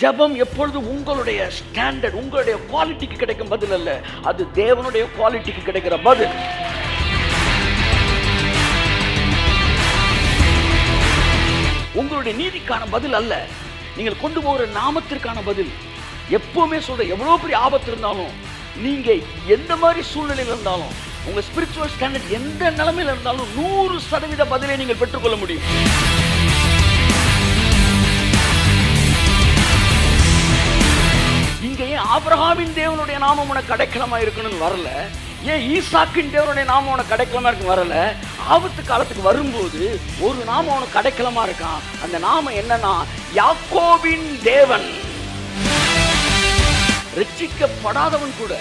ஜெபம் எப்பொழுது உங்களுடைய ஸ்டாண்டர்ட், உங்களுடைய குவாலிட்டிக்கு கிடைக்கும் பதில் அல்ல, அது தேவனுடைய குவாலிட்டிக்கு கிடைக்கிற பதில். உங்களுடைய நீதிக்கான பதில் அல்ல, நீங்கள் கொண்டு போகிற நாமத்திற்கான பதில். எப்பவுமே சொல்ற, எவ்வளவு பெரிய ஆபத்து இருந்தாலும், நீங்க எந்த மாதிரி சூழ்நிலையில் இருந்தாலும், உங்க ஸ்பிரிச்சுவல் ஸ்டாண்டர்ட் எந்த நிலைமையில இருந்தாலும் 100% பதிலை நீங்கள் பெற்றுக்கொள்ள முடியும். இங்க ஏன் ஆபிரகாமின் தேவனுடைய நாமம் உனக்கு அடைக்கலமா இருக்கணும்னு வரல, ஏன் ஈசாக்கின் தேவனுடைய நாமம் உனக்கு அடைக்கலமா இருக்கு வரல. ஆபத்து காலத்துக்கு வரும்போது ஒரு நாமம் உனக்கு அடைக்கலமா இருக்கான். அந்த நாமம் என்னன்னா, யாக்கோபின் தேவன். ரட்சிக்கப்படாதவன் கூட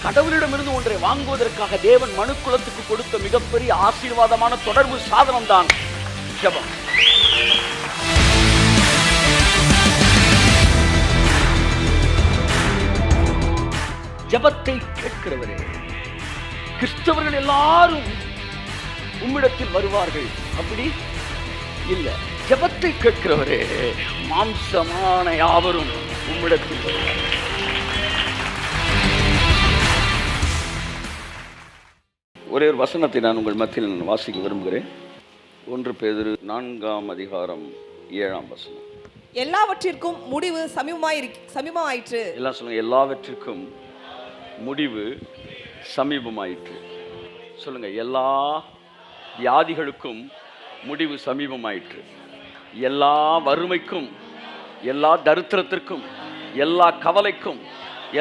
கடவுளிடமிருந்து ஒன்றை வாங்குவதற்காக தேவன் மனுக்குலத்துக்கு கொடுத்த மிகப்பெரிய ஆசீர்வாதமான தொடர்பு சாதனம் தான் ஜெபம். ஜெபத்தை கேட்கிறவரே, கிறிஸ்தவர்கள் எல்லாரும் உம்மிடத்தில் வருவார்கள் அப்படி இல்ல. ஜெபத்தை கேட்கிறவரே, மாம்சமான யாவரும் உம்மிடத்தில் வருவார்கள். ஒரே ஒரு வசனத்தை நான் உங்கள் மத்தியில் வாசிக்க விரும்புகிறேன். 1 பேதுரு 4:7. எல்லாவற்றிற்கும் முடிவு சமீபமாயிற்று. எல்லாம் சொல்லுங்க, எல்லாவற்றிற்கும் முடிவு சமீபமாயிற்று. சொல்லுங்க, எல்லா வியாதிகளுக்கும் முடிவு சமீபமாயிற்று. எல்லா வறுமைக்கும், எல்லா தரித்திரத்திற்கும், எல்லா கவலைக்கும்,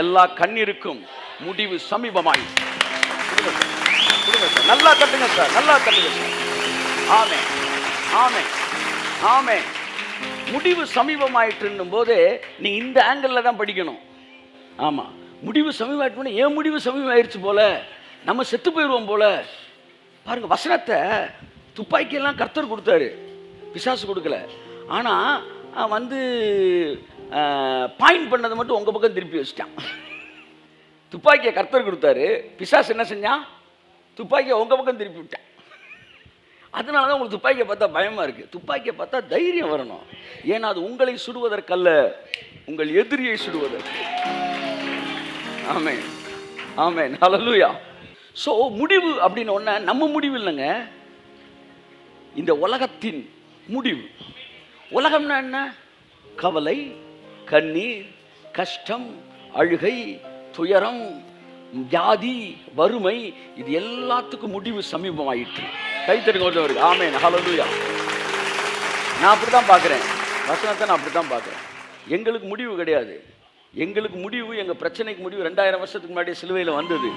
எல்லா கண்ணீருக்கும் முடிவு சமீபமாயிற்று. நல்லா தட்டுங்க சார், நல்லா தட்டுங்க சார். ஆமென், ஆமென், ஆமென். முடிவு சமீபமாயிற்றுன்னும் போது நீ இந்த ஆங்கிள் தான் படிக்கணும். ஆமா, முடிவு சமீபமாயிட்டு, ஏன் முடிவு சமீபமாயிருச்சு போல, நம்ம செத்து போயிடுவோம் போல. பாருங்க, வசனத்தை துப்பாக்கியெல்லாம் கர்த்தர் கொடுத்தாரு, பிசாசு கொடுக்கல. ஆனால் பாயிண்ட் பண்ணதை மட்டும் உங்கள் பக்கம் திருப்பி வச்சிட்டான். துப்பாக்கியை கர்த்தர் கொடுத்தாரு, பிசாசு என்ன செஞ்சான், துப்பாக்கியை உங்கள் பக்கம் திருப்பி விட்டான். அதனால தான் உங்களுக்கு துப்பாக்கியை பார்த்தா பயமாக இருக்குது. துப்பாக்கியை பார்த்தா தைரியம் வரணும். ஏன்னா அது உங்களை சுடுவதற்கல்ல, உங்கள் எதிரியை சுடுவதற்கு. ஆமென், ஆமென், ஹல்லேலூயா. ஸோ முடிவு அப்படின்னு ஒன்று நம்ம முடிவு இல்லைங்க, இந்த உலகத்தின் முடிவு. உலகம்னா என்ன? கவலை, கண்ணீர், கஷ்டம், அழுகை, துயரம், வியாதி, வறுமை, இது எல்லாத்துக்கும் முடிவு சமீபமாயிற்று. கைத்தறிங்க. ஆமென், ஹல்லேலூயா. நான் அப்படி தான் பார்க்குறேன், வசனத்தை நான் அப்படி தான் பார்க்குறேன். எங்களுக்கு முடிவு கிடையாது. எங்களுக்கு முடிவு, எங்கள் பிரச்சனைக்கு முடிவு 2000 வருஷத்துக்கு முன்னாடி சிலுவையில் வந்தது.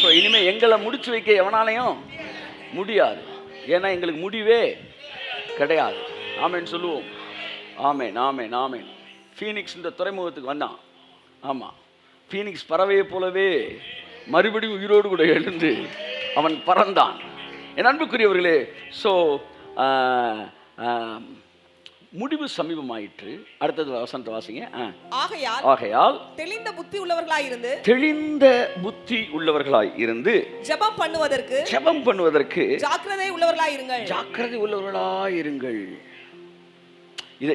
ஸோ இனிமேல் எங்களை முடிச்சு வைக்க எவனாலையும் முடியாது. ஏன்னா எங்களுக்கு முடிவே கிடையாது. ஆமேன் சொல்லுவோம். ஆமேன், ஆமேன், ஆமேன். ஃபீனிக்ஸ் இந்த துறைமுகத்துக்கு வந்தான். ஆமாம், ஃபீனிக்ஸ் பறவையை போலவே மறுபடியும் உயிரோடு கூட எழுந்து அவன் பறந்தான். என் அன்புக்குரியவர்களே, ஸோ முடிவு சமீபமாயிற்று. அடுத்தது வசனத்தை வாசிங்க. ஆகையால் தெளிந்த புத்தி உள்ளவர்களாய் இருந்து ஜெபம் பண்ணுவதற்கு ஜாக்கிரதை உள்ளவர்களாய் இருங்கள்.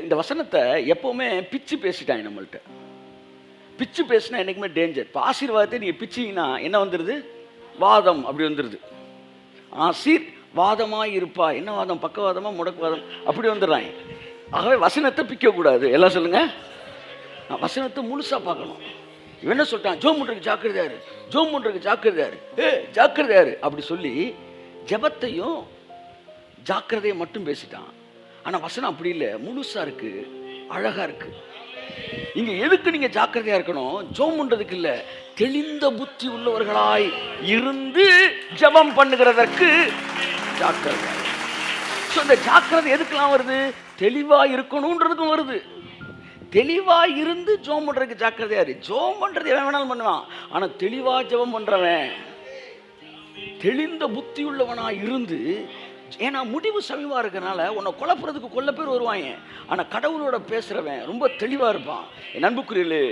இந்த வசனத்தை எப்பவுமே பிச்சு பேசிட்டாங்க நம்மள்ட்ட. பிச்சு பேசினா என்னைக்குமே டேஞ்சர். இப்போ ஆசீர்வாதத்தை நீங்க பிச்சிங்கன்னா என்ன வந்துடுது? வாதம் அப்படி வந்துடுது. ஆசீர்வாதமாய் இருப்பா. என்ன வாதம்? பக்கவாதமா, முடக்குவாதம் அப்படி வந்துடுறாங்க. ஆகவே வசனத்தை பிக்கக்கூடாது. எல்லாம் சொல்லுங்க, வசனத்தை முழுசா பார்க்கணும். இவன் என்ன சொல்லிட்டான்? ஜோம் பண்றதுக்கு ஜாக்கிரதையாரு, ஜோம் பண்றதுக்கு ஜாக்கிரதையாரு, ஜாக்கிரதையாரு அப்படி சொல்லி ஜெபத்தையும் ஜாக்கிரதையை மட்டும் பேசிட்டான். ஆனா வசனம் அப்படி இல்லை, முழுசா இருக்கு, அழகா இருக்கு. இங்க எதுக்கு நீங்க ஜாக்கிரதையா இருக்கணும்? ஜெபம் பண்றதுக்கு இல்ல, தெளிந்த புத்தி உள்ளவர்களாய் இருந்து ஜெபம் பண்ணுகிறதற்கு ஜாக்கிரதை. இந்த ஜாக்கிரதை எதுக்கெல்லாம் வருது? தெளிவா இருக்கணும்ன்றதுக்கும் வருது. தெளிவா இருந்து ஜெபம் பண்றதுக்கு ஜாக்கிரதையா இரு. ஜெபம் பண்றது எவன் வேணாலும் பண்ணுவான். ஆனா தெளிவா ஜெபம் பண்றவன், தெளிந்த புத்தி உள்ளவனா இருந்து, ஏன்னா முடிவு சமீபமா இருக்கனால உன்னை குழப்புறதுக்கு கொல்ல பேர் வருவாங்க. ஆனா கடவுளோட பேசுறவன் ரொம்ப தெளிவா இருப்பான். என் அன்புக்குரியலே,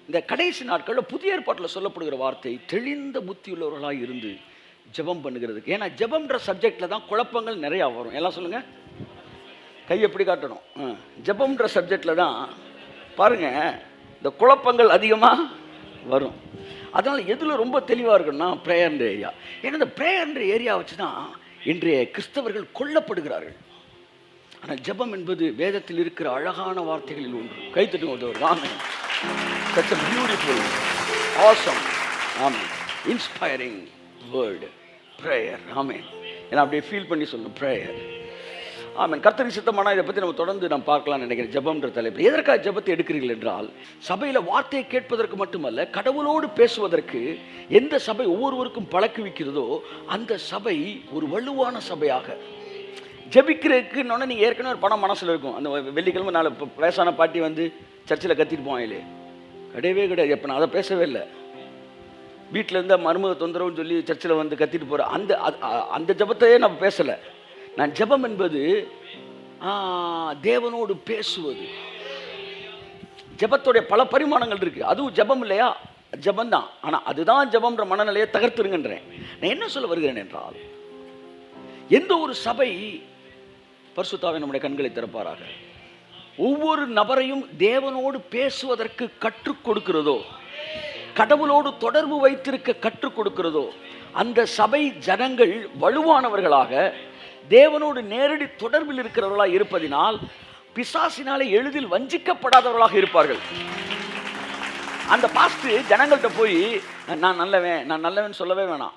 இந்த கடைசி நாட்களில் புதிய ஏற்பாட்டில் சொல்லப்படுகிற வார்த்தை தெளிந்த புத்தி உள்ளவர்களாக இருந்து ஜெபம் பண்ணுகிறதுக்கு. ஏன்னா ஜெபம்ன்ற சப்ஜெக்டில் தான் குழப்பங்கள் நிறையா வரும். எல்லாம் சொல்லுங்கள், கை எப்படி காட்டணும்? ஜெபம்ன்ற சப்ஜெக்டில் தான் பாருங்க, இந்த குழப்பங்கள் அதிகமாக வரும். அதனால் எதில் ரொம்ப தெளிவாக இருக்குன்னா ப்ரேயர்ன்ற ஏரியா. ஏன்னா இந்த ப்ரேயர்ன்ற ஏரியா வச்சு தான் இன்றைய கிறிஸ்தவர்கள் கொல்லப்படுகிறார்கள். ஆனால் ஜெபம் என்பது வேதத்தில் இருக்கிற அழகான வார்த்தைகளில் ஒன்று. கைத்தட்டு உதவுறது. Amen. Such a beautiful, awesome, amen, inspiring word prayer. Amen. ஏன்னா அப்படியே ஃபீல் பண்ணி சொல்லணும் ப்ரேயர். ஆமென். கர்த்தருக்கு சித்தமானா இதை பற்றி நம்ம தொடர்ந்து நம்ம பார்க்கலாம்னு நினைக்கிறேன். ஜெபம்ன்ற தலைப்பு. எதற்காக ஜெபத்தை எடுக்கிறீர்கள் என்றால், சபையில் வார்த்தையை கேட்பதற்கு மட்டுமல்ல, கடவுளோடு பேசுவதற்கு எந்த சபை ஒவ்வொருவருக்கும் பழக்குவிக்கிறதோ அந்த சபை ஒரு வலுவான சபையாக ஜெபிக்கிறதுக்குன்னு நீங்கள் ஏற்கனவே ஒரு பணம் மனசில் இருக்கும். அந்த வெள்ளிக்கிழமை நாள் வயசான பாட்டி வந்து சர்ச்சில் கத்திட்டு போவாங்களே, கிடையவே கிடையாது. எப்போ நான் அதை பேசவே இல்லை. வீட்டில் இருந்தால் மருமக தொந்தரவுன்னு சொல்லி சர்ச்சில் வந்து கத்திட்டு போகிற அந்த ஜெபத்தையே நம்ம பேசலை. நான் ஜெபம் என்பது தேவனோடு பேசுவது. ஜெபத்துடைய பல பரிமாணங்கள் இருக்குது. அதுவும் ஜெபம் இல்லையா? ஜெபந்தான். ஆனால் அதுதான் ஜெபம்ன்ற மனநிலையை தகர்த்துருங்கன்றேன். நான் என்ன சொல்ல வருகிறேன் என்றால், எந்த ஒரு சபை பரிசுத்தாவே நம்முடைய கண்களை திறப்பாராக, ஒவ்வொரு நபரையும் தேவனோடு பேசுவதற்கு கற்றுக் கொடுக்கிறதோ, கடவுளோடு தொடர்பு வைத்திருக்க கற்றுக் கொடுக்கிறதோ, அந்த சபை ஜனங்கள் வலுவானவர்களாக தேவனோடு நேரடி தொடர்பில் இருக்கிறவர்களாக இருப்பதினால் பிசாசினாலே எளிதில் வஞ்சிக்கப்படாதவர்களாக இருப்பார்கள். அந்த பாஸ்டர் ஜனங்கள்கிட்ட போய் நான் நல்லவன் சொல்லவே வேணாம்.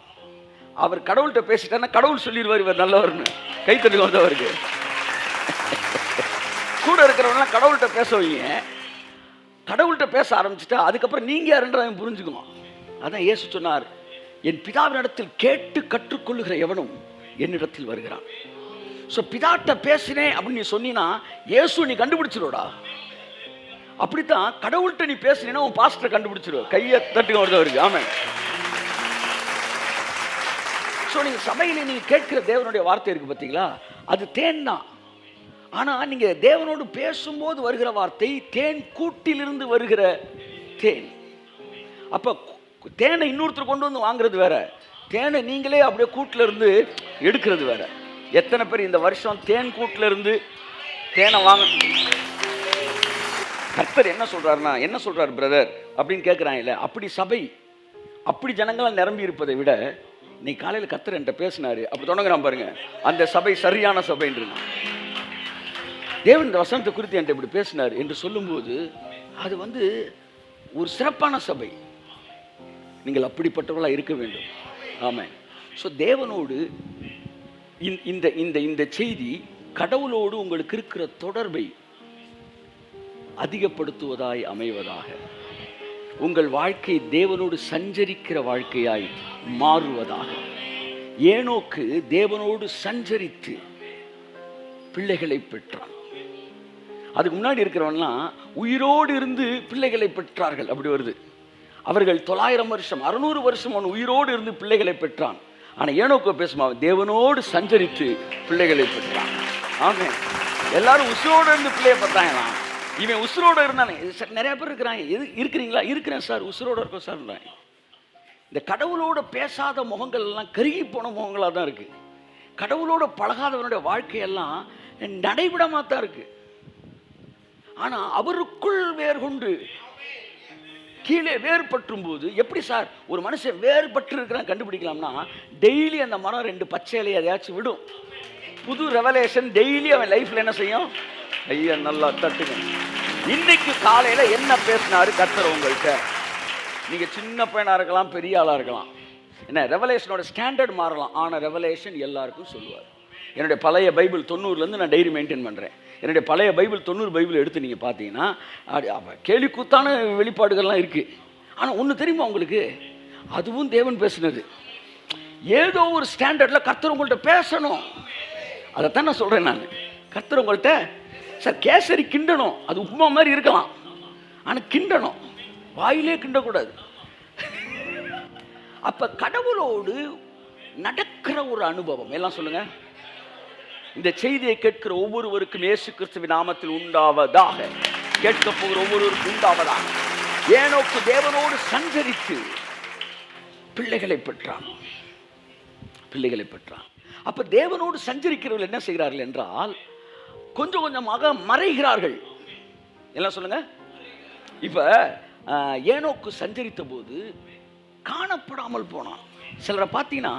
அவர் கடவுள்கிட்ட பேசிட்டாருன்னா கடவுள் சொல்லிடுவார் இவர் நல்லவர்னு. கைத்தறி வந்தவருக்கு கூட இருக்கிறவங்களாம் கடவுள்கிட்ட பேச வைங்க. கடவுள்கிட்ட பேச ஆரம்பிச்சுட்டா அதுக்கப்புறம் நீங்கள் யாருன்றவன் புரிஞ்சுக்குவோம். அதான் இயேசு சொன்னார், என் பிதாவினிடத்தில் கேட்டு கற்றுக்கொள்ளுகிற எவனும் என்னிடத்தில் வருகிறான். ஸோ பிதாட்ட பேசினேன் அப்படின்னு நீ சொன்னீங்கன்னா இயேசு நீ கண்டுபிடிச்சிருவடா. அப்படித்தான் கடவுள்கிட்ட நீ பேசினீன்னா உன் பாஸ்டரை கண்டுபிடிச்சிருவ. கையை தட்டுங்க வருதவருக்கு. ஆமென். ஸோ நீங்கள் சபையில் நீங்கள் கேட்கிற தேவனுடைய வார்த்தை இருக்குது பார்த்தீங்களா, அது தேன் தான். ஆனால் நீங்கள் தேவனோடு பேசும்போது வருகிற வார்த்தை தேன் கூட்டிலிருந்து வருகிற தேன். அப்போ தேனை இன்னொருத்தர் கொண்டு வந்து வாங்குறது வேற, தேனை நீங்களே அப்படியே கூட்டில் இருந்து எடுக்கிறது வேற. எத்தனை பேர் இந்த வருஷம் தேன் கூட்டில் இருந்து தேனை வாங்க? கர்த்தர் என்ன சொல்கிறாருன்னா, என்ன சொல்கிறார் பிரதர் அப்படின்னு கேட்குறாங்கல்ல, அப்படி சபை அப்படி ஜனங்களால் நிரம்பி இருப்பதை விட நீ காலையில் கர்த்தர் என்கிட்ட பேசினாரு அப்படி தொடங்குறான் பாருங்க, அந்த சபை சரியான சபைன்றது. தேவன் இந்த வசனத்தை குறித்து என்கிட்ட இப்படி பேசினார் என்று சொல்லும்போது அது வந்து ஒரு சிறப்பான சபை. நீங்கள் அப்படிப்பட்டவர்களாக இருக்க வேண்டும். ஆமென். ஸோ தேவனோடு இந்த இந்த இந்த செய்தி கடவுளோடு உங்களுக்கு இருக்கிற தொடர்பை அதிகப்படுத்துவதாய் அமைவதாக, உங்கள் வாழ்க்கை தேவனோடு சஞ்சரிக்கிற வாழ்க்கையாய் மாறுவதாக. ஏனோக்கு தேவனோடு சஞ்சரித்து பிள்ளைகளை பெற்றான். அதுக்கு முன்னாடி இருக்கிறவன்லாம் உயிரோடு இருந்து பிள்ளைகளை பெற்றார்கள். அப்படி வருது. அவர்கள் 900 வருஷம் 600 வருஷம் அவன் உயிரோடு இருந்து பிள்ளைகளை பெற்றான். ஆனால் ஏனோக்கு பேசுமா, அவன் சஞ்சரித்து பிள்ளைகளை பெற்றான். ஆமென். எல்லாரும் உசுரோடு இருந்து பிள்ளையை பெற்றாங்களாம். இவன் உசுரோடு இருந்தானே. நிறைய பேர் இருக்கிறாங்க. இருக்கிறீங்களா? இருக்கிறேன் சார், உசுரோடு இருக்கோம் சார். இந்த கடவுளோட பேசாத முகங்கள் எல்லாம் கருகி போன முகங்களாக தான் இருக்கு. கடவுளோட பழகாதவனுடைய வாழ்க்கையெல்லாம் நடைபெறமாக தான் இருக்கு. ஆனால் அவருக்குள் வேர் கொண்டு கீழே வேறுபற்றும் போது எப்படி சார் ஒரு மனுஷன் வேறுபட்டு இருக்கிறான் கண்டுபிடிக்கலாம்னா, டெய்லி அந்த மரம் 2 பச்சை இலையை எதையாச்சும் விடும். புது ரெவலேஷன் டெய்லி அவன் லைஃப்ல என்ன செய்யும்? ஐயா நல்லா தட்டுங்க. இன்னைக்கு காலையில என்ன பேசினாரு கர்த்தர் உங்கள்கிட்ட? நீங்க சின்ன பையனா இருக்கலாம், பெரிய ஆளா இருக்கலாம். என்ன ரெவலேஷனோட ஸ்டாண்டர்ட் மாறலாம், ஆனால் ரெவலேஷன் எல்லாருக்கும் சொல்லுவார். என்னுடைய பழைய பைபிள் 90லேருந்து நான் டைரி மெயின்டைன் பண்ணுறேன். என்னுடைய பழைய பைபிள் 90 பைபிள் எடுத்து நீங்கள் பார்த்தீங்கன்னா கேலி கூத்தான வெளிப்பாடுகள்லாம் இருக்குது. ஆனால் ஒன்று தெரியுமா உங்களுக்கு, அதுவும் தேவன் பேசுனது. ஏதோ ஒரு ஸ்டாண்டர்டில் கர்த்தர் உங்கள்கிட்ட பேசணும். அதைத்தான் நான் சொல்கிறேன். நான் கர்த்தர் உங்கள்கிட்ட சார் கேசரி கிண்டணும், அது உப்புமா மாதிரி இருக்கலாம், ஆனால் கிண்டணும், வாயிலே கிண்டக்கூடாது. அப்போ கடவுளோடு நடக்கிற ஒரு அனுபவம் எல்லாம் சொல்லுங்க. இந்த செய்தியை கேட்கிற ஒவ்வொருவருக்கும் இயேசு கிறிஸ்துவின் நாமத்தில் உண்டாவதாக. கேட்க போகிற ஒவ்வொருவருக்கும் உண்டாவதாக. ஏனோக்கு தேவனோடு சஞ்சரித்து பிள்ளைகளை பெற்றான். பிள்ளைகளை பெற்றான். அப்ப தேவனோடு சஞ்சரிக்கிறவர்கள் என்ன செய்கிறார்கள் என்றால், கொஞ்சம் கொஞ்சமாக மறைகிறார்கள். எல்லாம் சொல்லுங்க, இப்போ ஏனோக்கு சஞ்சரித்த போது காணப்படாமல் போனான். சிலரை பார்த்தீங்கன்னா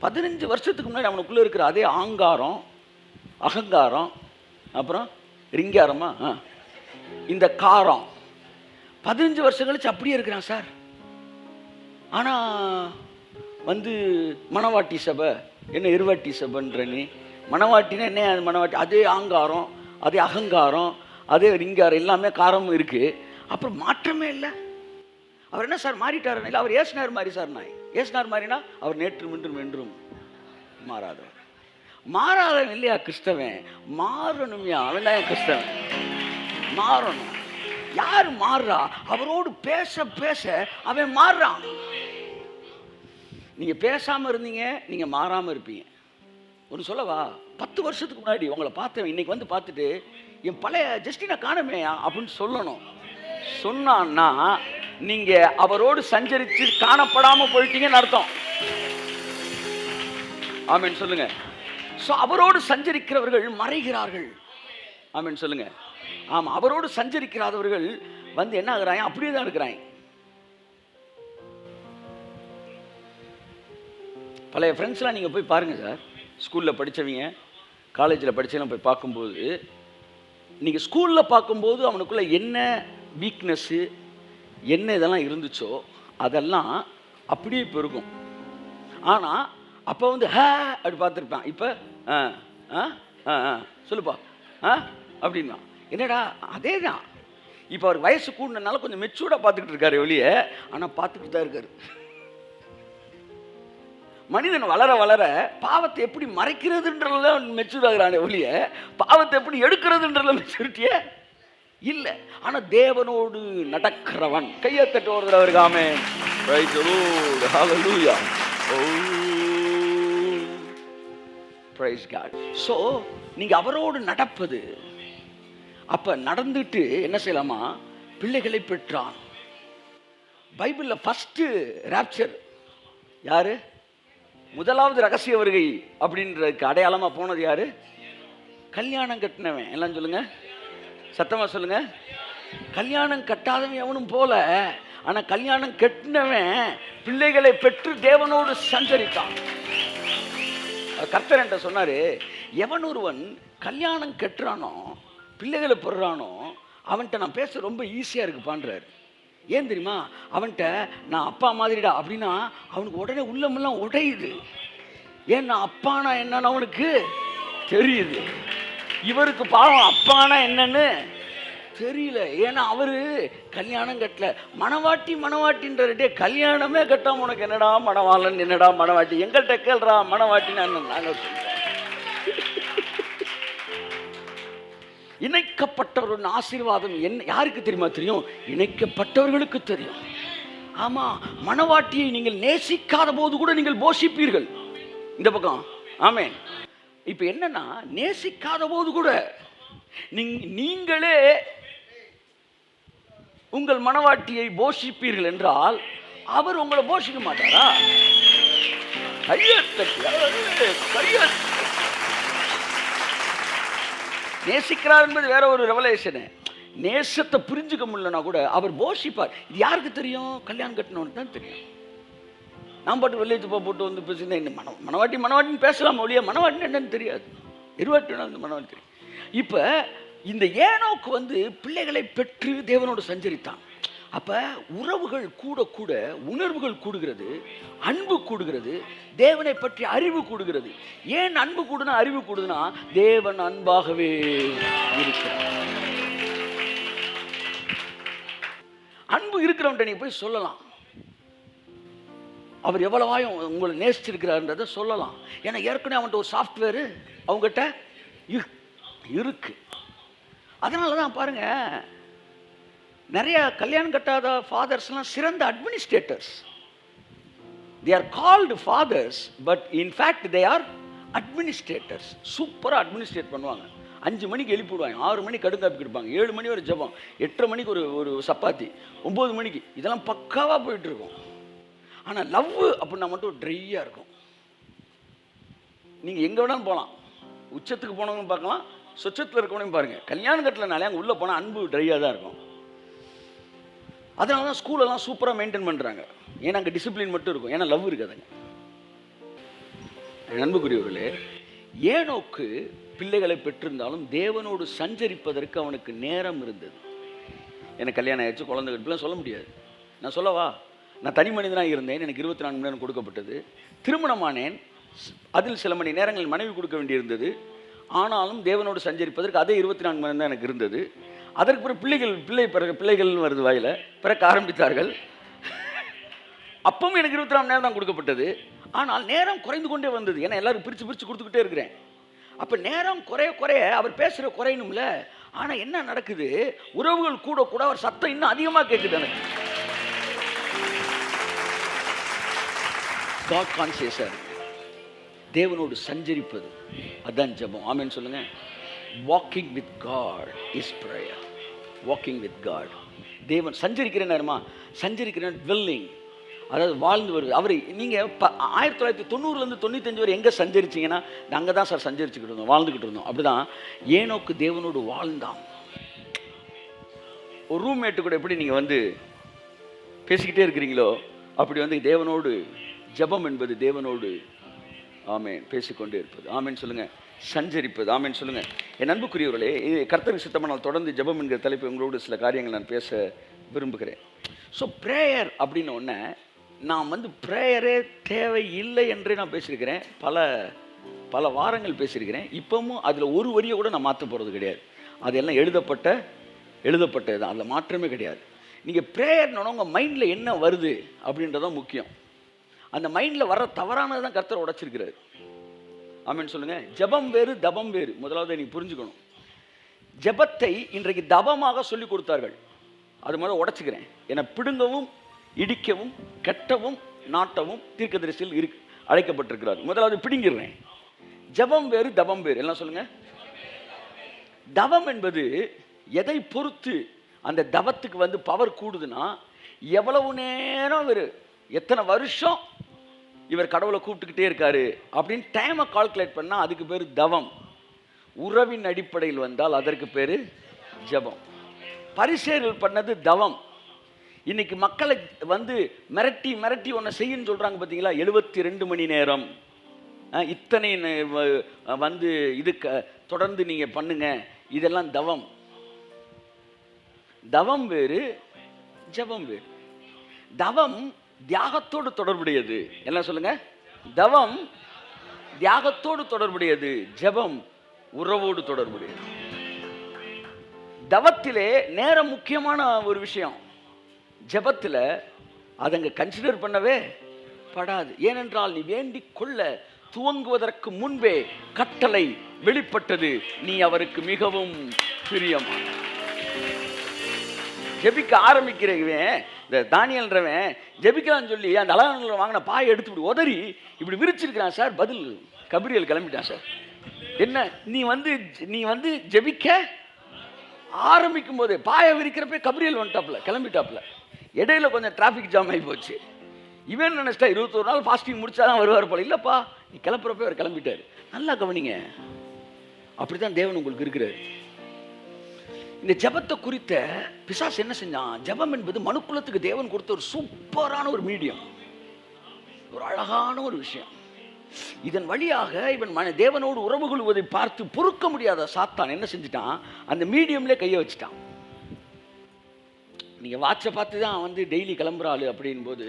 15 வருஷத்துக்கு முன்னாடி அவனுக்குள்ளே இருக்கிற அதே ஆங்காரம், அகங்காரம், அப்புறம் ரிங்காரமா, இந்த காரம் 15 வருஷம் கழிச்சு அப்படியே இருக்கிறான் சார். ஆனால் வந்து மணவாட்டி சபை என்ன இருவாட்டி சபைன்ற நீ மணவாட்டினா என்ன? அது மணவாட்டி அதே ஆங்காரம், அதே அகங்காரம், அதே ரிங்காரம், எல்லாமே காரமும் இருக்குது. அப்புறம் மாற்றமே இல்லை. அவர் என்ன சார் மாறிட்டார்? இல்லை, அவர் ஏசுனார் மாதிரி சார். நான் ஏசுனார் மாதிரினா அவர் நேற்றும் இன்றும் என்றும் மாறாதவன். மாறாதவன் இல்லையா கிறிஸ்தவன்? மாறணும்யா, அவன் தான் என் கிறிஸ்தவன். மாறணும். யார் மாறுறா? அவரோடு பேச பேச அவன் மாறுறான். நீங்கள் பேசாமல் இருந்தீங்க, நீங்கள் மாறாமல் இருப்பீங்க. ஒன்று சொல்லவா? 10 வருஷத்துக்கு முன்னாடி உங்களை பார்த்தவன் இன்னைக்கு வந்து பார்த்துட்டு என் பழைய ஜஸ்டினை காணமேயா அப்படின்னு சொல்லணும். சொன்னான்னா நீங்கள் அவரோடு சஞ்சரித்து காணப்படாமல் போயிட்டீங்கன்னு அர்த்தம். ஆமென் சொல்லுங்க. ஸோ அவரோடு சஞ்சரிக்கிறவர்கள் மறைகிறார்கள். ஆமென் சொல்லுங்க. ஆமாம், அவரோடு சஞ்சரிக்கிறாதவர்கள் வந்து என்ன ஆகுறாங்க? அப்படியே தான் இருக்கிறாங்க. பழைய ஃப்ரெண்ட்ஸ்லாம் நீங்கள் போய் பாருங்கள் சார். ஸ்கூலில் படித்தவங்க, காலேஜில் படித்தவங்க போய் பார்க்கும்போது, நீங்கள் ஸ்கூலில் பார்க்கும்போது அவனுக்குள்ளே என்ன வீக்னஸ்ஸு, என்ன இதெல்லாம் இருந்துச்சோ அதெல்லாம் அப்படியே பெருகும். ஆனால் அப்போ வந்து அப்படி பார்த்துருப்பான். இப்போ சொல்லுப்பா அப்படின்னா என்னடா அதே தான். இப்போ அவர் வயசு கூடனால கொஞ்சம் மெச்சூர்டாக பார்த்துக்கிட்டு இருக்காரு ஒழிய, ஆனால் பார்த்துக்கிட்டு தான் இருக்காரு. மனிதன் வளர வளர பாவத்தை எப்படி மறைக்கிறதுன்றதுல மெச்சூர் ஆகிறானே ஒழிய, பாவத்தை எப்படி எடுக்கிறதுன்றதுல மெச்சூரிட்டியே இல்லை. ஆனால் தேவனோடு நடக்கிறவன் கையை தட்டு வருகிறவருக்கு amen. Praise the Lord. Hallelujah. Praise God. So நீங்கள் அவரோடு நடப்பது, அப்போ நடந்துட்டு என்ன செய்யலாமா? பிள்ளைகளை பெற்றான். பைபிளில் ஃபஸ்ட்டு ராப்சர் யாரு? முதலாவது ரகசிய வருகை அப்படின்றதுக்கு அடையாளமாக போனது யாரு? கல்யாணம் கட்டினவன். எல்லாம் சொல்லுங்க, சத்தமாக சொல்லுங்க. கல்யாணம் கட்டாதவன் எவனும் போல, ஆனால் கல்யாணம் கட்டினவன் பிள்ளைகளை பெற்று தேவனோடு சஞ்சரித்தான். கர்த்தர் என்ற சொன்னார், எவன் ஒருவன் கல்யாணம் கட்டுறானோ பிள்ளைகளை பெறுறானோ அவன்கிட்ட நான் பேச ரொம்ப ஈஸியாக இருக்குப்பான்றார். ஏன் தெரியுமா? அவன்கிட்ட நான் அப்பா மாதிரிடா அப்படின்னா அவனுக்கு உடனே உள்ளமெல்லாம் உடையுது. ஏன்னா அப்பானா என்னன்னு அவனுக்கு தெரியுது. இவருக்கு பாவம் அப்பானா என்னன்னு தெரியல. ஏன்னா அவரு கல்யாணம் கட்டல. மணவாட்டின்றே கல்யாணமே கட்டாம உனக்கு என்னடா மணவாளன், என்னடா மணவாட்டி? எங்கள்கிட்ட கேள்றா மணவாட்டின்னு நாங்கள் சொல்றோம். இணைக்கப்பட்டவர்கள் ஆசீர்வாதம் என்ன யாருக்கு தெரியுமா? தெரியும், இணைக்கப்பட்டவர்களுக்கு தெரியும். ஆமா, மணவாட்டியை நீங்கள் நேசிக்காத போது கூட நீங்கள் போஷிப்பீர்கள். இந்த பக்கம் ஆமென். இப்ப என்னன்னா, நேசிக்காத போது கூட நீங்களே உங்கள் மணவாட்டியை போஷிப்பீர்கள் என்றால் அவர் உங்களை போஷிக்க மாட்டாரா? நேசிக்கிறார் என்பது வேற ஒரு ரெவலேஷனு. நேசத்தை புரிஞ்சுக்க முடியலன்னா கூட அவர் போஷிப்பார். இது யாருக்கு தெரியும்? கல்யாணம் கட்டணும்னு தான் தெரியும். நான் பாட்டு வெள்ளையத்து போட்டு வந்து பேசுனா என்ன மணவாட்டின்னு பேசலாம் ஒழிய மணவாட்டின்னு என்னன்னு தெரியாது. இருவாட்டினா வந்து மணவாட்டி தெரியும். இப்போ இந்த ஏனோக்கு வந்து பிள்ளைகளை பெற்று தேவனோடு சஞ்சரித்தான். அப்போ உறவுகள் கூட கூட உணர்வுகள் கூடுகிறது, அன்பு கூடுகிறது, தேவனை பற்றி அறிவு கூடுகிறது. ஏன் அன்பு கூடுனா அறிவு கூடுதுன்னா தேவன் அன்பாகவே இருக்கிறார். அன்பு இருக்கிறவன்ட்ட நீ போய் சொல்லலாம், அவர் எவ்வளவாயும் உங்களை நேசிச்சிருக்கிறார்ன்றதை சொல்லலாம். ஏன்னா ஏற்கனவே அவன்கிட்ட ஒரு சாஃப்ட்வேரு அவங்ககிட்ட இருக்கு. அதனால தான் பாருங்க, நிறைய கல்யாணம் கட்டாத ஃபாதர்ஸ்லாம் சிறந்த administrators. They are called fathers, but in fact they are administrators. சூப்பராக அட்மினிஸ்ட்ரேட் பண்ணுவாங்க. 5 மணிக்கு எழுப்பி விடுவாங்க, 6 மணிக்கு கடுங்காப்பி கொடுப்பாங்க, 7 மணி ஒரு ஜபம், 8:30 மணிக்கு ஒரு சப்பாத்தி, 9 மணிக்கு இதெல்லாம் பக்காவாக போயிட்டுருக்கும். ஆனால் லவ் அப்படின்னா மட்டும் ட்ரையாக இருக்கும். நீங்கள் எங்கே வேணாலும் போகலாம், உச்சத்துக்கு போனவங்க பார்க்கலாம், சொச்சத்தில் இருக்கவனையும் பாருங்கள். கல்யாணம் கட்டலனாலே அங்கே உள்ளே போனால் அன்பு ட்ரையாக தான் இருக்கும். அதனால தான் ஸ்கூலெல்லாம் சூப்பராக மெயின்டைன் பண்ணுறாங்க. ஏன்னா அங்கே டிசிப்ளின் மட்டும் இருக்கும், ஏன்னா லவ் இருக்காதுங்க. அன்புக்குரியவர்களே, ஏனோக்கு பிள்ளைகளை பெற்றிருந்தாலும் தேவனோடு சஞ்சரிப்பதற்கு அவனுக்கு நேரம் இருந்தது. எனக்கு கல்யாணம் ஆயிடுச்சு, குழந்தை இப்படிலாம் சொல்ல முடியாது. நான் சொல்லவா, நான் தனி மனிதனாக இருந்தேன், எனக்கு 24 மணி நேரம் கொடுக்கப்பட்டது. திருமணமானேன், அதில் சில மணி நேரங்கள் மனைவி கொடுக்க வேண்டியிருந்தது. ஆனாலும் தேவனோடு சஞ்சரிப்பதற்கு அதே 24 மணி நேரம் தான் எனக்கு இருந்தது. அதற்கு பிறகு பிள்ளைகள்னு வருது வாயில், பிறக்க ஆரம்பித்தார்கள். அப்பவும் எனக்கு 24 மணி நேரம் தான் கொடுக்கப்பட்டது. ஆனால் நேரம் குறைந்து கொண்டே வந்தது. ஏன்னா எல்லாரும் பிரித்து கொடுத்துக்கிட்டே இருக்கிறேன். அப்போ நேரம் குறைய அவர் பேசுகிற குறையணும்ல. ஆனால் என்ன நடக்குது, உறவுகள் கூட அவர் சத்தம் இன்னும் அதிகமாக கேட்குது எனக்கு. காட் கான்சியஸாக இருக்கு. தேவனோடு சஞ்சரிப்பது அதான் ஜெபம். ஆமென் சொல்லுங்க. Walking with God is prayer. Walking with God. தேவன் சஞ்சரிக்கிறேன் நேரமா, சஞ்சரிக்கிறேன் ட்வெல்லிங், அதாவது வாழ்ந்து வருது. அவர் நீங்கள் 1990லேருந்து 95 வரை எங்கே சஞ்சரிச்சிங்கன்னா, நாங்கள் தான் சார் சஞ்சரிச்சுக்கிட்டு இருந்தோம், வாழ்ந்துக்கிட்டு இருந்தோம். அப்படி தான் ஏனோக்கு தேவனோடு வாழ்ந்தான். ஒரு ரூம்மேட்டு கூட எப்படி நீங்கள் வந்து பேசிக்கிட்டே இருக்கிறீங்களோ, அப்படி வந்து தேவனோடு ஜெபம் என்பது தேவனோடு ஆமென் பேசிக்கொண்டே இருப்பது. ஆமென் சொல்லுங்கள். சஞ்சரிப்பது. ஆமென் சொல்லுங்கள். என் அன்புக்குரியவர்களே, இது கர்த்தருக்கு சித்தமானால் தொடர்ந்து ஜெபம் என்கிற தலைப்பு உங்களோடு சில காரியங்கள் நான் பேச விரும்புகிறேன். ஸோ ப்ரேயர் அப்படின்னு ஒன்று, நான் வந்து ப்ரேயரே தேவை இல்லை என்றே நான் பேசியிருக்கிறேன். பல வாரங்கள் பேசியிருக்கிறேன். இப்போவும் அதில் ஒரு வரியை கூட நான் மாற்ற போகிறது கிடையாது. அதெல்லாம் எழுதப்பட்டது தான், அதில் மாற்றமே கிடையாது. நீங்கள் ப்ரேயர்னோட உங்கள் மைண்டில் என்ன வருது அப்படின்றதான் முக்கியம். அந்த மைண்டில் வர்ற தவறானது தான் கர்த்தர் உடைச்சிருக்கிறார். ஆமென் சொல்லுங்கள். ஜெபம் வேறு, தபம் வேறு. முதலாவது நீங்கள் புரிஞ்சுக்கணும். ஜெபத்தை இன்றைக்கு தபமாக சொல்லி கொடுத்தார்கள். அது முதல்ல உடைச்சிக்கிறேன். ஏன்னா பிடுங்கவும் இடிக்கவும் கெட்டவும் நாட்டவும் தீர்க்கதரிசியில் அழைக்கப்பட்டிருக்கிறார். முதலாவது பிடுங்கிடுறேன். ஜெபம் வேறு, தபம் வேறு. எல்லாம் சொல்லுங்க. தவம் என்பது எதை பொறுத்து அந்த தவத்துக்கு வந்து பவர் கூடுதுன்னா, எவ்வளவு நேரம் எத்தனை வருஷம் இவர் கடவுளை கூப்பிட்டுக்கிட்டே இருக்காரு அப்படின்னு டைமை கால்குலேட் பண்ணால் அதுக்கு பேர் தவம். உறவின் அடிப்படையில் வந்தால் அதற்கு பேர் ஜெபம். பரிசேயர்கள் பண்ணது தவம். இன்னைக்கு மக்களை வந்து மிரட்டி ஒன்று செய்யன்னு சொல்கிறாங்க பார்த்தீங்களா. 72 மணி நேரம் இத்தனை வந்து இது தொடர்ந்து நீங்கள் பண்ணுங்க, இதெல்லாம் தவம். தவம் வேறு, ஜெபம் வேறு. தவம் தியாகத்தோடு தொடர்புடையது. என்ன சொல்லுங்க. தவம் தியாகத்தோடு தொடர்புடையது, ஜெபம் உறவோடு தொடர்புடையது. தவத்திலே நேரம் முக்கியமான ஒரு விஷயம். ஜெபத்தில் அதங்க கன்சிடர் பண்ணவே படாது. ஏனென்றால் நீ வேண்டிக் கொள்ள துவங்குவதற்கு முன்பே கட்டளை வெளிப்பட்டது, நீ அவருக்கு மிகவும் பிரியமான. ஜெபிக்க ஆரம்பிக்கிறவன், இந்த தானியல்ன்றவன் ஜெபிக்கலான்னு சொல்லி அந்த அழகான வாங்கின பாயை எடுத்து இப்படி உதறி இப்படி விரிச்சிருக்கிறான் சார். பதில் கபிரியல் கிளம்பிட்டான் சார். என்ன, நீ வந்து ஜெபிக்க ஆரம்பிக்கும் போதே பாயை விரிக்கிறப்ப கபிரியல் வந்துட்டாப்ல, கிளம்பிட்டாப்ல. இடையில கொஞ்சம் டிராஃபிக் ஜாம் ஆகி போச்சு. இவன் நினைச்சிட்டா 21 நாள் ஃபாஸ்டிங் முடிச்சாதான் வருவார் போல. இல்லைப்பா, நீ கிளம்புறப்ப அவர் கிளம்பிட்டார். நல்லா கவனிங்க. அப்படித்தான் தேவன் உங்களுக்கு இருக்கிறார். இந்த ஜெபத்தை குறித்த பிசாசு என்ன செஞ்சான்? ஜெபம் என்பது மனுக்குலத்துக்கு தேவன் கொடுத்த ஒரு சூப்பரான ஒரு மீடியம், ஒரு அழகான ஒரு விஷயம். இதன் வழியாக இவன் தேவனோடு உறவு கொள்வதை பார்த்து பொறுக்க முடியாத சாத்தான் என்ன செஞ்சுட்டான்? அந்த மீடியம்ல கையை வச்சுட்டான். நீங்க வாட்சை பார்த்து தான் வந்து டெய்லி கிளம்புற ஆளு அப்படின் போது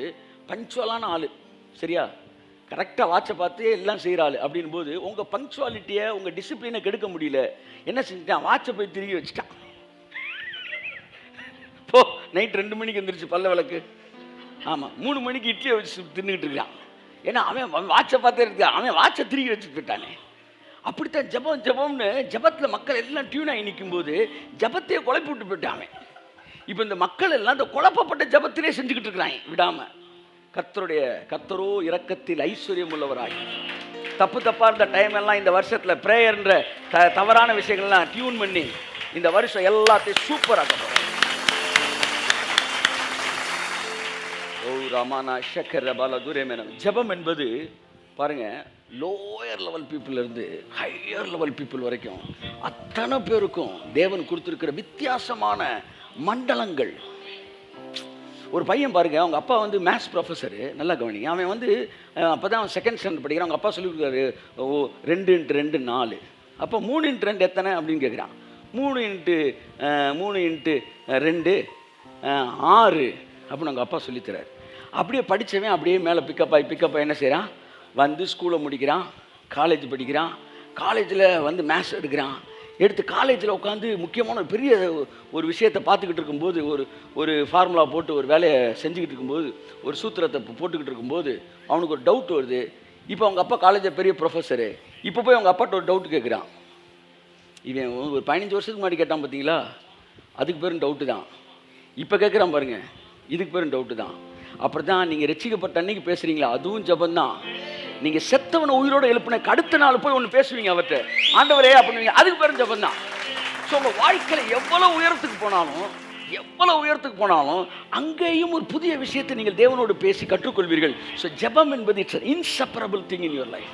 பங்க்சுவலான ஆளு, சரியா, கரெக்டாக வாட்சை பார்த்து எல்லாம் செய்கிற ஆளு அப்படின் போது உங்க பங்க்சுவாலிட்டியை, உங்க டிசிப்ளினை கெடுக்க முடியல. என்ன செஞ்சுட்டான்? வாட்சை போய் திரும்பி வச்சுட்டான். போ, நைட் 2 மணிக்கு வந்துருச்சு பல்ல விளக்கு. ஆமாம், 3 மணிக்கு இட்லியை வச்சு தின்னுக்கிட்டு இருக்கான். ஏன்னா அவன் வாட்சை பார்த்தே இருக்கு, அவன் வாட்சை திரும்பி வச்சுட்டு போயிட்டானே. அப்படித்தான் ஜெபம்னு ஜெபத்தில் மக்கள் எல்லாம் டியூன் ஆகி நிற்கும் போது ஜெபத்தையே குழப்பி விட்டு போயிட்டான். இப்போ இந்த மக்கள் எல்லாம் இந்த குழப்பப்பட்ட ஜெபத்திலே செஞ்சுக்கிட்டு இருக்கிறாங்க விடாம. கர்த்தரோ இரக்கத்தில் ஐஸ்வர்யம் உள்ளவராய். தப்பா இருந்த டைம் எல்லாம் இந்த வருஷத்துல பிரேயர்ன்ற தவறான விஷயங்கள்லாம் டியூன் பண்ணி இந்த வருஷம் எல்லாத்தையும் சூப்பராக. ஜெபம் என்பது பாருங்க, லோயர் லெவல் பீப்புள் இருந்து ஹையர் லெவல் பீப்புள் வரைக்கும் அத்தனை பேருக்கும் தேவன் கொடுத்திருக்கிற வித்தியாசமான மண்டலங்கள். ஒரு பையன் பாருங்க, அவங்க அப்பா வந்து மேத்ஸ் ப்ரொஃபஸரு, நல்லா கவனிங்க. அவன் வந்து அப்போ தான் அவன் செகண்ட் ஸ்டாண்டர்ட் படிக்கிறான். அவங்க அப்பா சொல்லி கொடுக்குறாரு, 2 × 2 4. அப்போ 3 × 2 எத்தனை அப்படின்னு கேட்குறான். 3 × 2 6 அப்படின்னு அவங்க அப்பா சொல்லித்தராரு. அப்படியே படித்தவன் அப்படியே மேலே பிக்கப் என்ன செய்கிறான், வந்து ஸ்கூலை முடிக்கிறான், காலேஜ் படிக்கிறான், காலேஜில் வந்து மேத்ஸ் எடுத்து காலேஜில் உட்காந்து முக்கியமான பெரிய ஒரு விஷயத்தை பார்த்துக்கிட்டு இருக்கும்போது, ஒரு ஃபார்முலா போட்டு ஒரு வேலையை செஞ்சுக்கிட்டு இருக்கும்போது, ஒரு சூத்திரத்தை போட்டுக்கிட்டு இருக்கும்போது அவனுக்கு ஒரு டவுட் வருது. இப்போ அவங்க அப்பா காலேஜில் பெரிய ப்ரொஃபஸரு, இப்போ போய் அவங்க அப்பாட்ட ஒரு டவுட் கேட்குறான். இவன் ஒரு 15 வருஷத்துக்கு முன்னாடி கேட்டான் பார்த்தீங்களா, அதுக்கு பேரும் டவுட்டு தான். இப்போ கேட்குறான் பாருங்க, இதுக்கு பேரும் டவுட்டு தான். அப்புறம் தான் நீங்கள் ரட்சிக்கப்பட்ட அன்னைக்கு பேசுகிறீங்களா, அதுவும் ஜபந்தான். நீங்கள் செத்தவனை உயிரோடு எழுப்பின அடுத்த நாள் போய் ஒன்று பேசுவீங்க அவர்கிட்ட, ஆண்டவரே அப்படிங்க, அதுக்கு பேரும் ஜபந்தான். ஸோ உங்கள் வாழ்க்கையில் எவ்வளோ உயரத்துக்கு போனாலும் அங்கேயும் ஒரு புதிய விஷயத்தை நீங்கள் தேவனோடு பேசி கற்றுக்கொள்வீர்கள். ஸோ ஜெபம் என்பது it's an inseparable thing in your life.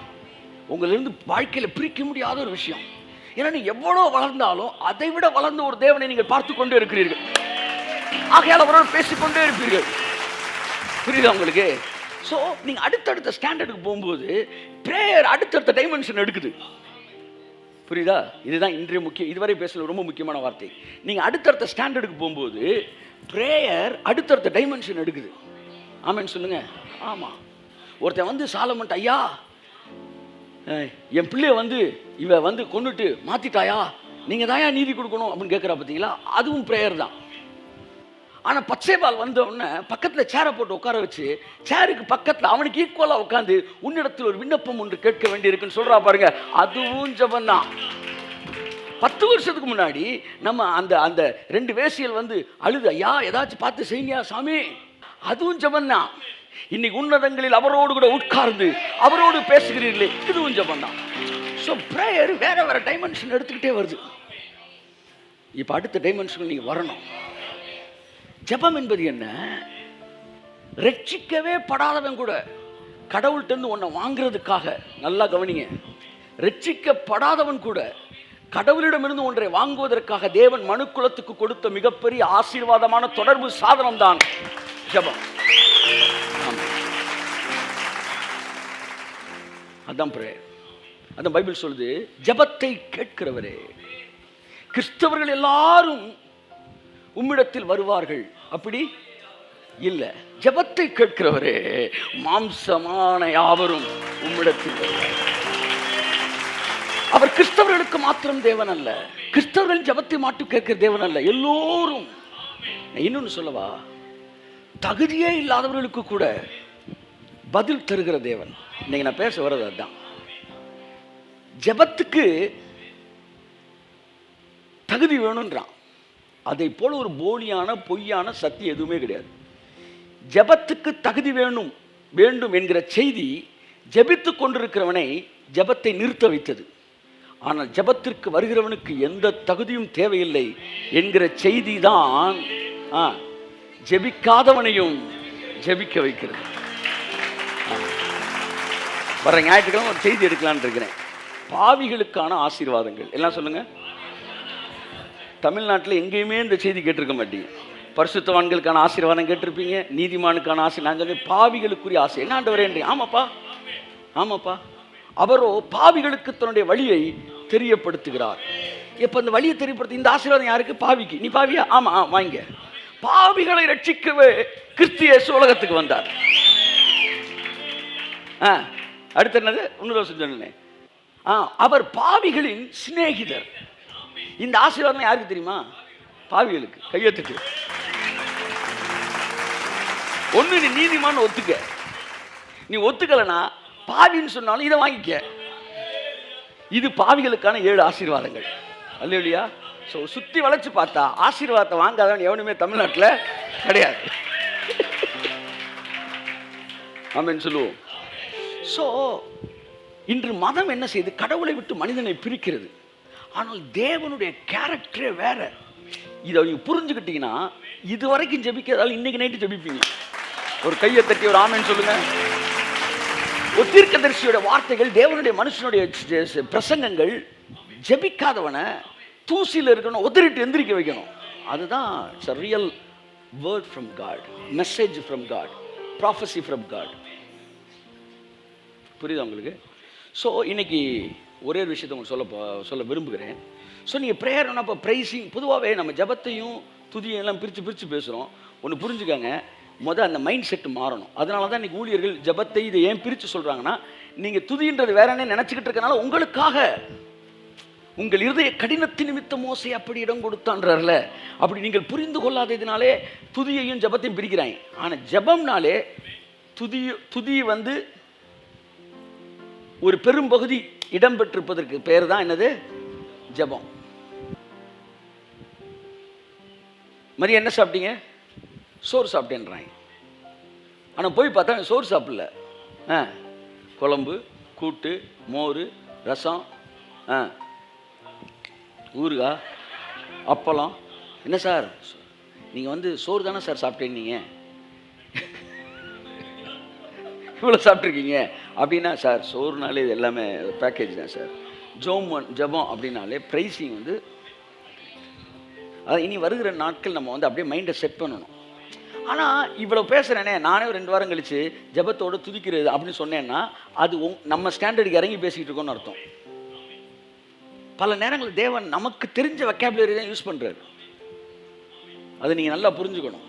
உங்களிருந்து வாழ்க்கையில் பிரிக்க முடியாத ஒரு விஷயம். ஏன்னா நீங்கள் எவ்வளோ வளர்ந்தாலும் அதை விட வளர்ந்த ஒரு தேவனை நீங்கள் பார்த்து கொண்டே இருக்கிறீர்கள். ஆகையால் அவரோடு பேசிக்கொண்டே இருப்பீர்கள். புரியுதா உங்களுக்கு? ஸோ நீங்கள் அடுத்தடுத்த ஸ்டாண்டர்டுக்கு போகும்போது ப்ரேயர் அடுத்தடுத்த டைமென்ஷன் எடுக்குது. புரியுதா? இதுதான் இன்றைய இதுவரை பேசல ரொம்ப முக்கியமான வார்த்தை. நீங்கள் அடுத்தடுத்த ஸ்டாண்டர்டுக்கு போகும்போது ப்ரேயர் அடுத்தடுத்த டைமென்ஷன் எடுக்குது. ஆமான்னு சொல்லுங்க. ஆமாம். ஒருத்தன் வந்து சாலமன், ஐயா என் பிள்ளைய வந்து இவ வந்து கொண்டுட்டு மாற்றிட்டாயா, நீங்கள் தான் நீதி கொடுக்கணும் அப்படின்னு கேட்குறா பார்த்தீங்களா, அதுவும் ப்ரேயர் தான். ஆனால் பச்சைபால் வந்த உடனே பக்கத்தில் சேரை போட்டு உட்கார வச்சு, சேருக்கு பக்கத்தில் அவனுக்கு ஈக்குவலாக உட்காந்து உன்னிடத்தில் ஒரு விண்ணப்பம் ஒன்று கேட்க வேண்டியிருக்குன்னு சொல்கிறா பாருங்க, அதுவும் ஜபந்தான். 10 வருஷத்துக்கு முன்னாடி நம்ம அந்த 2 வேசியல் வந்து அழுது, ஐயா ஏதாச்சும் பார்த்து செய்யுங்க சாமி, அதுவும் ஜபந்தான். இன்னைக்கு உன்னதங்களில் அவரோடு கூட உட்கார்ந்து அவரோடு பேசுகிறீர்களே, இதுவும் ஜபந்தான். ஸோ ப்ரேயர் வேற டைமென்ஷன் எடுத்துக்கிட்டே வருது. இப்போ அடுத்த டைமென்ஷன் நீங்கள் வரணும். ஜெபம் என்பது என்ன? ரட்சிக்கவே படாதவன் கூட கடவுள்கிட்ட ஒன்றை வாங்குறதுக்காக, நல்லா கவனிங்க, ரட்சிக்கப்படாதவன் கூட கடவுளிடமிருந்து ஒன்றை வாங்குவதற்காக தேவன் மனுக்குலத்துக்கு கொடுத்த மிகப்பெரிய ஆசீர்வாதமான தொடர்பு சாதனம் தான் ஜெபம். அதான் பிரேயர். அதான் பைபிள் சொல்லுது, ஜெபத்தை கேட்கிறவரே, கிறிஸ்தவர்கள் எல்லாரும் உம்மிடத்தில் வருவார்கள், அப்படி இல்லை. ஜெபத்தை கேட்கிறவரே, மாம்சமான யாவரும் உம்மிடத்தில் வருவார்கள். அவர் கிறிஸ்தவர்களுக்கு மாத்திரம் தேவன் அல்ல, கிறிஸ்தவர்கள் ஜெபத்தை மட்டும் கேட்கிற தேவன் அல்ல, எல்லோரும். இன்னொன்னு சொல்லவா, தகுதியே இல்லாதவர்களுக்கு கூட பதில் தருகிற தேவன். இன்னைக்கு நான் பேச வர்றது அதுதான். ஜெபத்துக்கு தகுதி வேணும்ன்றான். அதை போல ஒரு போலியான பொய்யான சத்தியம் எதுவுமே கிடையாது. ஜெபத்துக்கு தகுதி வேண்டும் என்கிற செய்தி ஜெபித்துக் கொண்டிருக்கிறவனை ஜெபத்தை நிறுத்த வைத்தது. ஆனால் ஜெபத்திற்கு வருகிறவனுக்கு எந்த தகுதியும் தேவையில்லை என்கிற செய்தி தான் ஜெபிக்காதவனையும் ஜெபிக்க வைக்கிறது. வர ஞாயிற்றுக்கிழமை ஒரு செய்தி எடுக்கலான்னு இருக்கிறேன். பாவிகளுக்கான ஆசீர்வாதங்கள் எல்லாம் சொல்லுங்க. தமிழ்நாட்டில் எங்கேயுமே இந்த செய்தி கேட்டிருக்க மாட்டீங்க. பரிசுத்தவான்களுக்கான ஆசீர்வாதம் கேட்டிருப்பீங்க, நீதிமானுக்கான ஆசை. நான் சொன்னேன் பாவிகளுக்குரிய ஆசை. என்ன ஆண்டவரே? ஆமாப்பா. அவரோ பாவிகளுக்கு தன்னுடைய வழியை தெரியப்படுத்துகிறார். இப்போ அந்த வழியை தெரியப்படுத்த இந்த ஆசீர்வாதம் யாருக்கு? பாவிக்கு. நீ பாவியா? ஆமாம், வாங்க. பாவிகளை ரட்சிக்கவே கிறிஸ்து இயேசு உலகத்துக்கு வந்தார். அடுத்து என்னது? இன்னொரு சொன்னேன், அவர் பாவிகளின் சிநேகிதர். இந்த ஆசீர்வாதம் யாருக்கு தெரியுமா? பாவிகளுக்கு. கையெழுத்துக்கு. ஒன்று, நீ நீதிமான்னு ஒத்துக்க. நீ ஒத்துக்கலைன்னா பாவின்னு சொன்னாலும் இதை வாங்கிக்க. இது பாவிகளுக்கான 7 ஆசீர்வாதங்கள். அல்லேலூயா. ஸோ சுற்றி வளைச்சு பார்த்தா ஆசீர்வாதத்தை வாங்காதவன் எவனுமே தமிழ்நாட்டில் கிடையாது. ஆமென் சொல்லுவோம். ஸோ இன்று மதம் என்ன செய்யுது? கடவுளை விட்டு மனிதனை பிரிக்கிறது. ஆனால் தேவனுடைய கேரக்டரே வேற. இதை நீங்கள் புரிஞ்சுக்கிட்டீங்கன்னா இது வரைக்கும் ஜெபிக்கிறதால இன்னைக்கு நைட்டு ஜெபிப்பீங்க. ஒரு கையை தட்டி ஒரு ஆமென் சொல்லுங்க. ஒரு தீர்க்கதரிசியோட வார்த்தைகள், தேவனுடைய மனுஷனுடைய பிரசங்கங்கள் ஜெபிக்காதவனை தூசியில் இருக்கணும், உதறிட்டு எந்திரிக்க வைக்கணும். அதுதான் real word from God, message from God, prophecy from God. புரியுதா உங்களுக்கு? ஸோ இன்னைக்கு ஒரே ஒரு விஷயத்தை உங்களுக்கு சொல்ல விரும்புகிறேன். ஸோ நீங்கள் ப்ரேயர்னா இப்போ ப்ரைஸிங், பொதுவாகவே நம்ம ஜபத்தையும் துதியும் எல்லாம் பிரித்து பேசுகிறோம். ஒன்று புரிஞ்சுக்கங்க, அந்த மைண்ட் செட்டு மாறணும். அதனால தான் இன்றைக்கி ஊழியர்கள் ஜபத்தை இதை ஏன் பிரித்து சொல்கிறாங்கன்னா, நீங்கள் துதின்றது வேறனே நினச்சிக்கிட்டு இருக்கனால உங்களுக்காக உங்கள் இருதய கடினத்தின் நிமித்த மோசே அப்படி இடம் கொடுத்தான்றார்ல, அப்படி நீங்கள் புரிந்து கொள்ளாததினாலே துதியையும் ஜபத்தையும் பிரிக்கிறாங்க. ஆனால் ஜபம்னாலே துதி ஒரு பெரும்பகுதி இடம்பெற்றிருப்பதற்கு பேர் தான் என்னது? ஜபம். மாதிரி என்ன சாப்பிட்டீங்க? சோறு சாப்பிட்டேன்றாங்க. ஆனால் போய் பார்த்தா சோறு சாப்பிடல, குழம்பு, கூட்டு, மோர், ரசம், ஊறுகாய், அப்பளம். என்ன சார் நீங்கள் சோறு தானே சார் சாப்பிட்டீங்க, இவ்வளோ சாப்பிட்ருக்கீங்க அப்படின்னா? சார் சோறுனாலே இது எல்லாமே பேக்கேஜ் தான் சார். ஜபம் அப்படின்னாலே ப்ரைஸிங் அதான் இனி வருகிற நாட்கள் நம்ம அப்படியே மைண்டை செட் பண்ணணும். ஆனால் இவ்வளோ பேசுகிறேனே, நானே ஒரு 2 வாரம் கழித்து ஜபத்தோடு துதிக்கிறது அப்படின்னு சொன்னேன்னா அது நம்ம ஸ்டாண்டர்டுக்கு இறங்கி பேசிக்கிட்டு இருக்கோன்னு அர்த்தம். பல நேரங்கள் தேவன் நமக்கு தெரிஞ்ச வெக்காபுலரி தான் யூஸ் பண்ணுறாரு. அதை நீங்கள் நல்லா புரிஞ்சுக்கணும்.